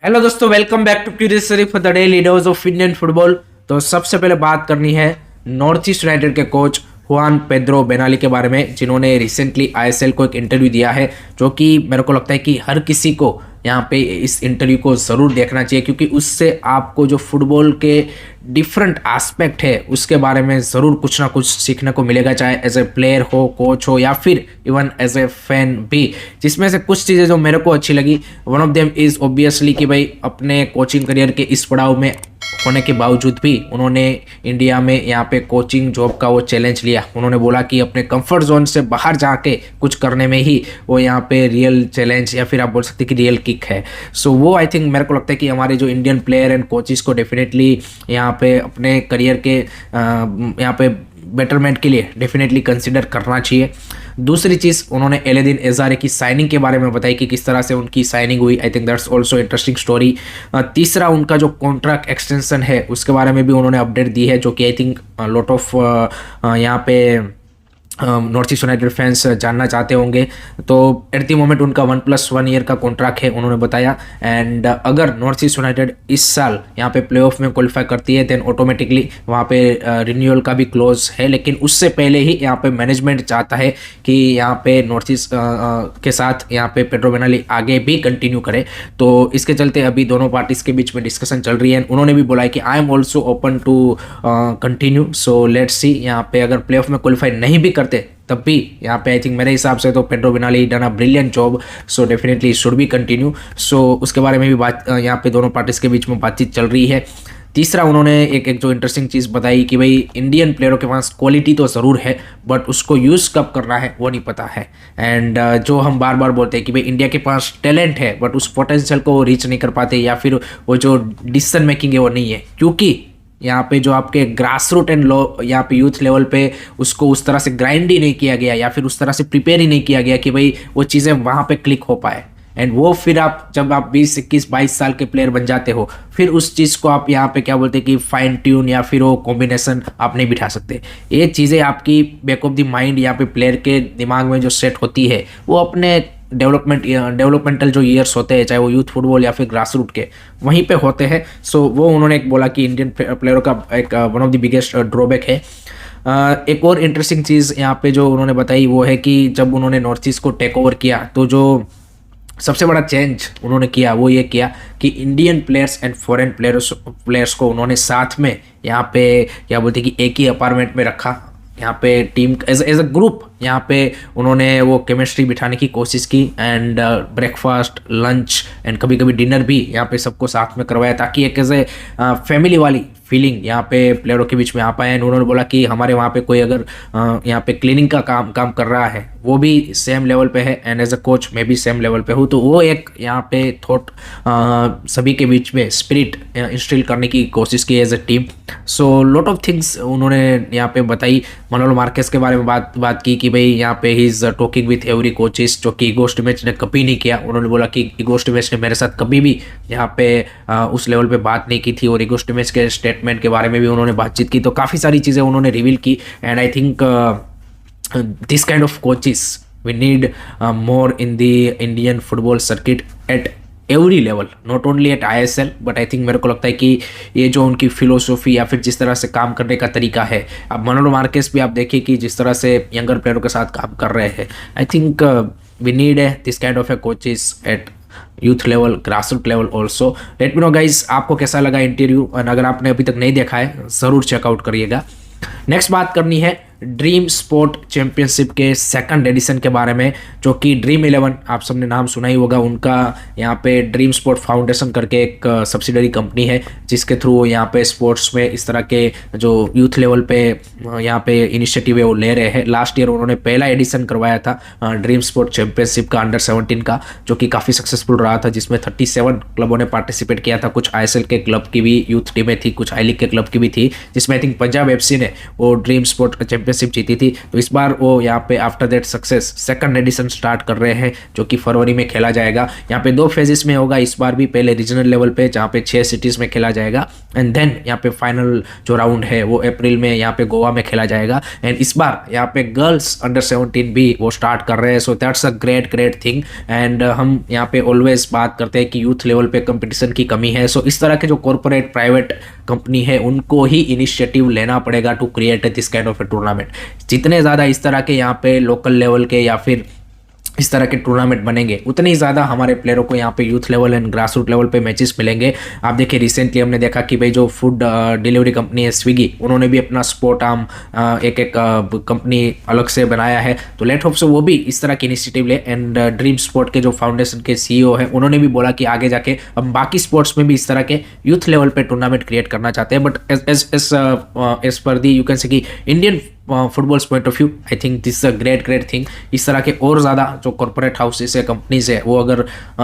Hello दोस्तों, welcome back to curious for the daily dose of Indian football. तो सबसे पहले बात करनी है नॉर्थ ईस्ट यूनाइटेड के कोच हुआन पेड्रो बेनाली के बारे में, जिन्होंने रिसेंटली आईएसएल को एक इंटरव्यू दिया है, जो कि मेरे को लगता है कि हर किसी को यहाँ पे इस इंटरव्यू को ज़रूर देखना चाहिए, क्योंकि उससे आपको जो फुटबॉल के डिफरेंट एस्पेक्ट है उसके बारे में ज़रूर कुछ ना कुछ सीखने को मिलेगा, चाहे एज ए प्लेयर हो, कोच हो, या फिर इवन एज ए फैन भी। जिसमें से कुछ चीज़ें जो मेरे को अच्छी लगी, one of them is obviously कि भाई अपने कोचिंग करियर के इस पड़ाव में होने के बावजूद भी उन्होंने इंडिया में यहाँ पे कोचिंग जॉब का वो चैलेंज लिया। उन्होंने बोला कि अपने कंफर्ट जोन से बाहर जाके कुछ करने में ही वो यहाँ पे रियल चैलेंज, या फिर आप बोल सकते हैं कि रियल किक है। सो वो आई थिंक मेरे को लगता है कि हमारे जो इंडियन प्लेयर एंड कोचिस को डेफिनेटली यहाँ पे अपने करियर के यहाँ पे बेटरमेंट के लिए डेफिनेटली कंसिडर करना चाहिए। दूसरी चीज़, उन्होंने एलेदीन एजारे की साइनिंग के बारे में बताई कि किस तरह से उनकी साइनिंग हुई। I think that's also interesting story. तीसरा, उनका जो कॉन्ट्रैक्ट एक्सटेंशन है उसके बारे में भी उन्होंने अपडेट दी है, जो कि आई थिंक लॉट ऑफ यहाँ पे नॉर्थ ईस्ट यूनाइटेड फैंस जानना चाहते होंगे। तो एट द मोमेंट उनका 1+1 ईयर का कॉन्ट्रैक्ट है, उन्होंने बताया। एंड अगर नॉर्थ ईस्ट यूनाइटेड इस साल यहाँ पे प्लेऑफ में क्वालिफाई करती है, देन ऑटोमेटिकली वहाँ पे रिन्यूअल का भी क्लोज है। लेकिन उससे पहले ही यहाँ पे मैनेजमेंट चाहता है कि यहाँ पे नॉर्थ ईस्ट के साथ यहाँ पे पेड्रो बेनाली आगे भी कंटिन्यू करे। तो इसके चलते अभी दोनों पार्टीज के बीच में डिस्कशन चल रही है। उन्होंने भी बोला है कि I am also open to continue, so let's see. यहाँ पे अगर प्लेऑफ में क्वालिफाई नहीं भी करते तब भी यहाँ पे आई थिंक मेरे हिसाब से तो Pedro Benali done a brilliant job, so definitely should be continue. So उसके बारे में भी बात यहाँ पे दोनों पार्टीज के बीच में बातचीत चल रही है। तीसरा, उन्होंने एक जो इंटरेस्टिंग चीज़ बताई कि भाई इंडियन प्लेयरों के पास क्वालिटी तो ज़रूर है, बट उसको यूज़ कब करना है वो नहीं पता है। एंड जो हम बार बार बोलते हैं कि भाई इंडिया के पास टैलेंट है, बट उस पोटेंशियल को रीच नहीं कर पाते, या फिर वो जो डिसीजन मेकिंग है वो नहीं है, क्योंकि यहाँ पे जो आपके ग्रास रूट एंड लो यहाँ पे यूथ लेवल पे उसको उस तरह से ग्राइंड ही नहीं किया गया, या फिर उस तरह से प्रिपेयर ही नहीं किया गया कि भाई वो चीज़ें वहाँ पे क्लिक हो पाए। एंड वो फिर आप जब आप 20, 21, 22 साल के प्लेयर बन जाते हो, फिर उस चीज़ को आप यहाँ पे क्या बोलते हैं कि फाइन ट्यून या फिर वो कॉम्बिनेशन आप नहीं बिठा सकते। ये चीज़ें आपकी बैक ऑफ द माइंड यहाँ पे प्लेयर के दिमाग में जो सेट होती है, वो अपने डेवलपमेंटल जो ईयर्स होते हैं, चाहे वो यूथ फुटबॉल या फिर ग्रास रूट के, वहीं पे होते हैं। सो वो उन्होंने एक बोला कि इंडियन प्लेयरों का एक one of the biggest drawback है। एक और इंटरेस्टिंग चीज़ यहाँ पे जो उन्होंने बताई वो है कि जब उन्होंने नॉर्थ ईस्ट को टेक ओवर किया, तो जो सबसे बड़ा चेंज उन्होंने किया वो ये किया कि Indian players and foreign players को उन्होंने साथ में यहाँ पे क्या बोलते हैं कि एक ही अपार्टमेंट में रखा। यहाँ पे टीम एज अ ग्रुप यहाँ पे उन्होंने वो केमिस्ट्री बिठाने की कोशिश की। एंड ब्रेकफास्ट, लंच एंड कभी कभी डिनर भी यहाँ पे सबको साथ में करवाया, ताकि एक एज ए फैमिली वाली फीलिंग यहाँ पे प्लेयरों के बीच में आ पाए। एंड उन्होंने बोला कि हमारे वहाँ पे कोई अगर यहाँ पे क्लीनिंग का काम कर रहा है, वो भी सेम लेवल पे है, एंड एज अ कोच मैं भी सेम लेवल पे हूँ। तो वो एक यहाँ पे थॉट सभी के बीच में स्पिरिट इंस्टिल करने की कोशिश की as a team. So lot of things उन्होंने यहाँ पे बताई। मनोलो मार्केस के बारे में बात की कि भाई यहाँ पे he is talking with every coaches, जो कि ईगोस्ट मैच ने कभी नहीं किया। उन्होंने बोला कि ईगोस्ट मैच ने मेरे साथ कभी भी यहाँ पे उस लेवल पे बात नहीं की थी, और ईगोस्ट मैच के स्टेटमेंट के बारे में भी उन्होंने बातचीत की। तो काफ़ी सारी चीज़ें उन्होंने रिवील की। And I think this kind of coaches we need more in the Indian football circuit at every level, not only at ISL, but I think मेरे को लगता है कि ये जो उनकी फिलोसॉफी या फिर जिस तरह से काम करने का तरीका है, अब मनोलो मार्केस भी आप देखिए कि जिस तरह से यंगर प्लेयरों के साथ काम कर रहे हैं, I think we need this kind of a coaches at youth level, grass root level also. Let me know guys आपको कैसा लगा इंटरव्यू, और अगर आपने अभी तक नहीं देखा है ज़रूर चेकआउट करिएगा। नेक्स्ट बात करनी है ड्रीम स्पोर्ट चैंपियनशिप के सेकंड एडिशन के बारे में, जो कि ड्रीम 11 आप सबने नाम सुना ही होगा। उनका यहाँ पे ड्रीम स्पोर्ट फाउंडेशन करके एक सब्सिडरी कंपनी है, जिसके थ्रू वो यहाँ पे स्पोर्ट्स में इस तरह के जो यूथ लेवल पे यहाँ पे इनिशिएटिव है वो ले रहे हैं। लास्ट ईयर उन्होंने पहला एडिशन करवाया था ड्रीम स्पोर्ट चैंपियनशिप का अंडर 17 का, जो कि काफ़ी सक्सेसफुल रहा था, जिसमें 37 क्लबों ने पार्टिसिपेट किया था। कुछ ISL के क्लब की भी यूथ टीमें थी, कुछ I लीग के क्लब की भी थी, जिसमें आई थिंक पंजाब FC ने वो ड्रीम स्पोर्ट चैंपियनशिप चैंपियनशिप जीती थी। तो इस बार वो यहाँ पे after that success second edition start कर रहे हैं, जो कि फरवरी में खेला जाएगा। यहाँ पे 2 फेजेस में होगा इस बार भी, पहले रीजनल लेवल पे जहाँ पे 6 सिटीज़ में खेला जाएगा, एंड देन यहाँ पे फाइनल जो राउंड है वो अप्रैल में यहाँ पे गोवा में खेला जाएगा। एंड इस बार यहाँ पे गर्ल्स अंडर 17 भी वो स्टार्ट कर रहे हैं। So that's a great thing. And हम यहाँ पे ऑलवेज बात करते हैं कि यूथ लेवल पे कंपटीशन की कमी है। सो इस तरह के जो कॉर्पोरेट प्राइवेट कंपनी है उनको ही इनिशिएटिव लेना पड़ेगा to create this kind of a tournament. जितने ज़्यादा इस तरह के यहाँ पे लोकल लेवल के या फिर इस तरह के टूर्नामेंट बनेंगे, उतनी ही ज़्यादा हमारे प्लेयरों को यहाँ पे youth level and grass root level पे मैचेस मिलेंगे। आप देखिए रिसेंटली हमने देखा कि भाई जो फूड डिलीवरी कंपनी है स्विगी, उन्होंने भी अपना स्पोर्ट आर्म एक कंपनी अलग से बनाया है। तो लेट होप से वो भी इस तरह की इनिशिएटिव ले। एंड ड्रीम स्पोर्ट के जो फाउंडेशन के CEO हैं, उन्होंने भी बोला कि आगे जाके हम बाकी स्पोर्ट्स में भी इस तरह के यूथ लेवल पे टूर्नामेंट क्रिएट करना चाहते हैं। But as per the you can say कि Indian footballs point of view, I think this is a great thing. इस तरह के और ज़्यादा जो कॉर्पोरेट हाउसेस है, कंपनीज है, वो अगर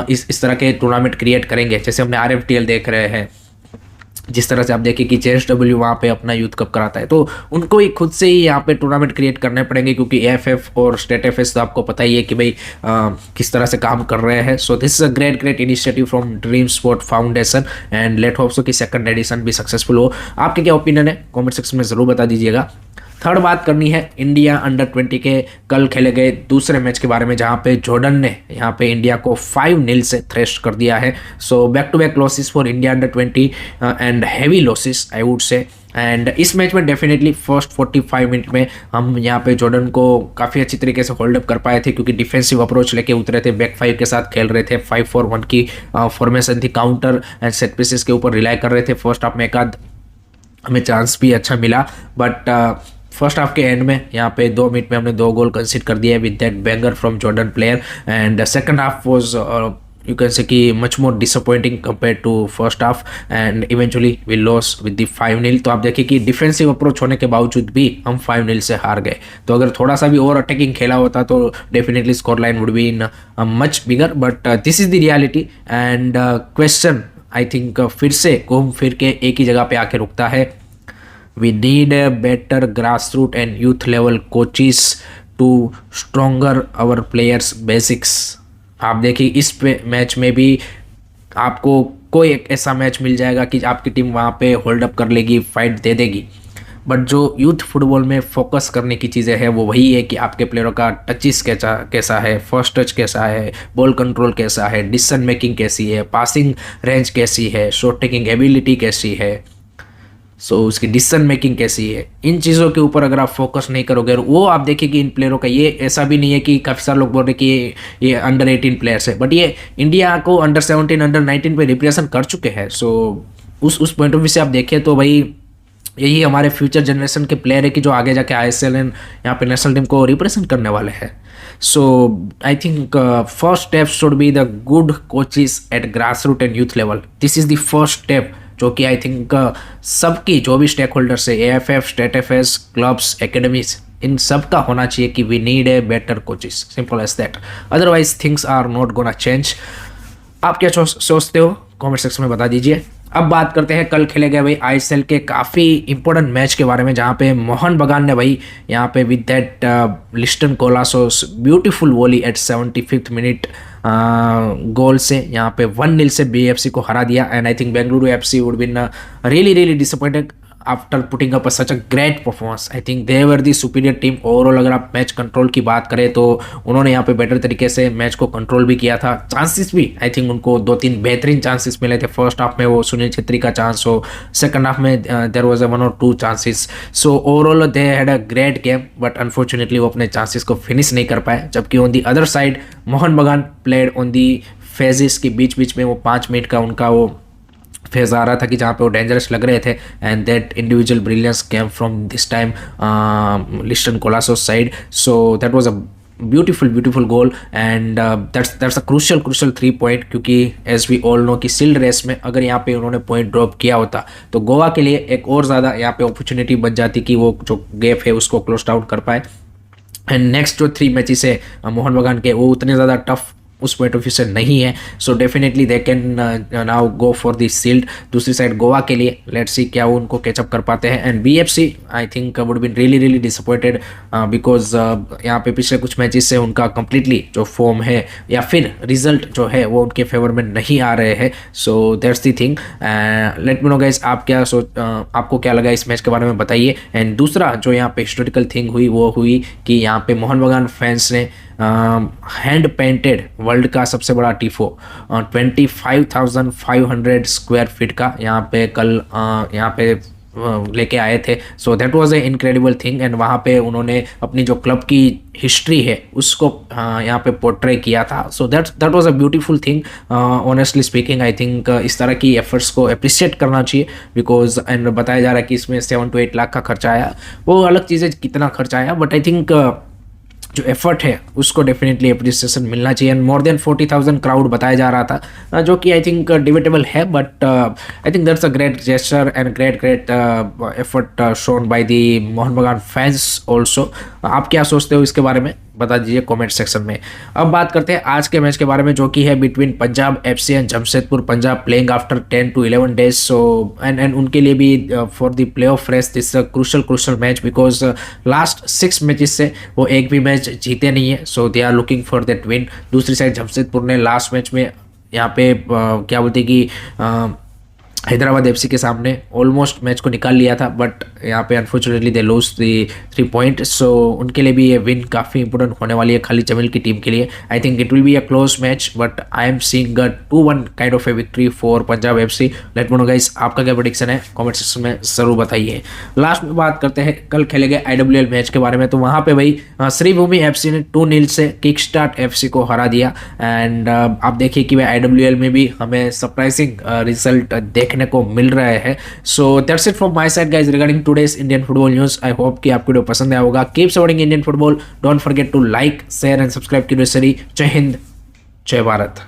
इस तरह के टूर्नामेंट क्रिएट करेंगे, जैसे हमने RFTL देख रहे हैं, जिस तरह से आप देखिए कि JSW वहाँ पे अपना यूथ कप कराता है, तो उनको ही खुद से ही यहाँ पे टूर्नामेंट क्रिएट करने पड़ेंगे, क्योंकि AFF और स्टेट FS तो आपको पता ही है कि भाई किस तरह से काम कर रहे हैं। So this is a great initiative from dream sport foundation, and let hope so कि सेकंड एडिशन भी सक्सेसफुल हो। आपके क्या ओपिनियन है कॉमेंट सेक्शन में ज़रूर बता दीजिएगा। थर्ड बात करनी है इंडिया अंडर 20 के कल खेले गए दूसरे मैच के बारे में, जहां पे जॉर्डन ने यहाँ पे इंडिया को 5-0 से थ्रेश कर दिया है। So back to back losses for India under 20 and heavy losses I would say. And इस मैच में डेफिनेटली फर्स्ट 45 मिनट में हम यहाँ पे जॉर्डन को काफ़ी अच्छी तरीके से होल्ड अप कर पाए थे, क्योंकि डिफेंसिव अप्रोच लेके उतरे थे, बैक 5 के साथ खेल रहे थे, 5-4-1 की फॉर्मेशन थी, काउंटर एंड सेट पीसेस के ऊपर रिलाई कर रहे थे। फर्स्ट हाफ में एक आध हमें चांस भी अच्छा मिला, बट फर्स्ट हाफ के एंड में यहाँ पे 2 मिनट में हमने 2 गोल कंसीड कर दिया with that banger from Jordan player. And second half was you can say कि much more disappointing compare to first half, and eventually we lost with the 5-0। तो आप देखिए कि डिफेंसिव अप्रोच होने के बावजूद भी हम 5-0 से हार गए। तो अगर थोड़ा सा भी और अटैकिंग खेला होता तो definitely score line would be in much bigger, but this is the reality. And question I think फिर से घूम फिर के एक ही जगह पे आके रुकता है। We need a better grassroots and youth level coaches to stronger our players basics। आप देखिए इस मैच में भी आपको कोई एक ऐसा मैच मिल जाएगा कि आपकी टीम वहाँ पे होल्ड अप कर लेगी, फाइट दे देगी, बट जो यूथ फुटबॉल में फोकस करने की चीज़ें हैं वो वही है कि आपके प्लेयरों का टचिस कैसा है, फर्स्ट टच कैसा है, बॉल कंट्रोल कैसा है, डिसीजन मेकिंग कैसी है, पासिंग रेंज कैसी है, शॉट टेकिंग एबिलिटी कैसी है, सो उसकी डिसीजन मेकिंग कैसी है। इन चीज़ों के ऊपर अगर आप फोकस नहीं करोगे, और वो आप देखिए कि इन प्लेयरों का ये ऐसा भी नहीं है कि काफ़ी सारे लोग बोल रहे कि ये अंडर 18 प्लेयर्स है, बट ये इंडिया को अंडर 17 अंडर 19 पे रिप्रेजेंट कर चुके हैं। सो उस पॉइंट ऑफ व्यू से आप देखें तो भाई यही हमारे फ्यूचर जनरेशन के प्लेयर है कि जो आगे जाके ISL एंड यहाँ पे नेशनल टीम को रिप्रेजेंट करने वाले हैं। So I think first step should be the good coaches at grass root and youth level. This is the first step जो कि आई थिंक सबकी जो भी स्टेक होल्डर्स है, AFF, state FS, clubs, academies, इन सब का होना चाहिए कि we need a better coaches, simple as that, otherwise things are not gonna change. आप क्या सोचते हो कमेंट सेक्शन में बता दीजिए। अब बात करते हैं कल खेले गए भाई ISL के काफ़ी इंपॉर्टेंट मैच के बारे में, जहाँ पे मोहन बगान ने भाई यहाँ पे with that Liston Colaco's beautiful volley at 75th minute goal से यहाँ पे 1-0 से BFC को हरा दिया। And I think Bengaluru FC would been really disappointed after putting up such a great performance. I think they were the superior team overall. अगर आप match control की बात करें तो उन्होंने यहाँ पे बेटर तरीके से मैच को कंट्रोल भी किया था। चांसेस भी आई थिंक उनको 2-3 बेहतरीन चांसेस मिले थे। फर्स्ट हाफ में वो सुनील छेत्री का चांस हो, सेकंड हाफ में there was 1 or 2 chances. So overall they had a great game, but unfortunately वो अपने चांसेस को फिनिश नहीं कर पाए। जबकि on the other side Mohun Bagan played on the phases के बीच में वो 5 मिनट का उनका वो फेज आ रहा था कि जहाँ पे वो डेंजरस लग रहे थे। And that individual brilliance came from this time Liston Colaco's side. So that was a beautiful goal and that's a crucial 3 point, क्योंकि एज वी ऑल नो कि सील्ड रेस में अगर यहाँ पे उन्होंने पॉइंट ड्रॉप किया होता तो गोवा के लिए एक और ज़्यादा यहाँ पे अपॉर्चुनिटी बच जाती कि वो जो गैप है उसको क्लोज आउट कर पाए। एंड नेक्स्ट जो 3 मैचेस है मोहन बगान के, वो उतने ज़्यादा टफ उस पॉइंट ऑफ व्यू से नहीं है। So definitely they can now go for the shield. दूसरी साइड गोवा के लिए लेट्स सी क्या वो उनको कैचअप कर पाते हैं। And BFC I think would been really disappointed because यहाँ पे पिछले कुछ मैचेस से उनका कंप्लीटली जो फॉर्म है या फिर रिजल्ट जो है वो उनके फेवर में नहीं आ रहे हैं। So that's the thing. Late me no guys आप क्या आपको क्या लगा इस मैच के बारे में बताइए। एंड दूसरा जो यहाँ पे हिस्टोरिकल थिंग हुई वो हुई कि यहाँ पे मोहन बगान फैंस ने हैंड पेंटेड वर्ल्ड का सबसे बड़ा टीफो 25,500 स्क्वायर फीट का यहाँ पे कल यहाँ पे लेके आए थे। सो that was a incredible thing. And वहाँ पे उन्होंने अपनी जो क्लब की हिस्ट्री है उसको यहाँ पे पोर्ट्रे किया था। सो that was a beautiful thing. Honestly speaking I think इस तरह की एफर्ट्स को अप्रिशिएट करना चाहिए बिकॉज एंड बताया जा रहा है कि इसमें 7 to 8 लाख का खर्चा आया। वो अलग चीज़ है कितना खर्चा आया, बट आई थिंक जो एफर्ट है उसको डेफिनेटली अप्रिसिएशन मिलना चाहिए। एंड मोर देन 40,000 क्राउड बताया जा रहा था जो कि आई थिंक डिबेटेबल है, but I think that's a great gesture and great effort shown by the Mohan बगान फैंस ऑल्सो। आप क्या सोचते हो इसके बारे में बता दीजिए कमेंट सेक्शन में। अब बात करते हैं आज के मैच के बारे में जो कि है between Punjab FC and Jamshedpur. Punjab playing after 10 to 11 days. So and उनके लिए भी for the playoff race this crucial match because last 6 matches से वो एक भी मैच जीते नहीं है। So they are looking for that win. दूसरी साइड जमशेदपुर ने लास्ट मैच में यहाँ पे क्या बोलते कि हैदराबाद एफसी के सामने ऑलमोस्ट मैच को निकाल लिया था, बट यहाँ पे unfortunately they lost the 3 point. So उनके लिए भी ये विन काफ़ी इंपॉर्टेंट होने वाली है खाली जमील की टीम के लिए। I think it will be a close match, but I am seeing a 2-1 kind of A victory for Punjab FC. Late me no guys आपका क्या प्रेडिक्शन है कमेंट सेक्शन में ज़रूर बताइए। लास्ट में बात करते हैं कल खेले गए IWL मैच के बारे में। तो वहाँ पे भाई श्रीभूमि एफसी ने 2-0 से किक स्टार्ट एफसी को हरा दिया। एंड आप देखिए कि भाई IWL में भी हमें सरप्राइजिंग रिजल्ट देखने को मिल रहा है। So that's it from my side guys regarding today's Indian football news. I hope कि आपको वीडियो पसंद आया होगा। Keep supporting Indian football. Don't forget to like share and subscribe की। जय हिंद, जय भारत।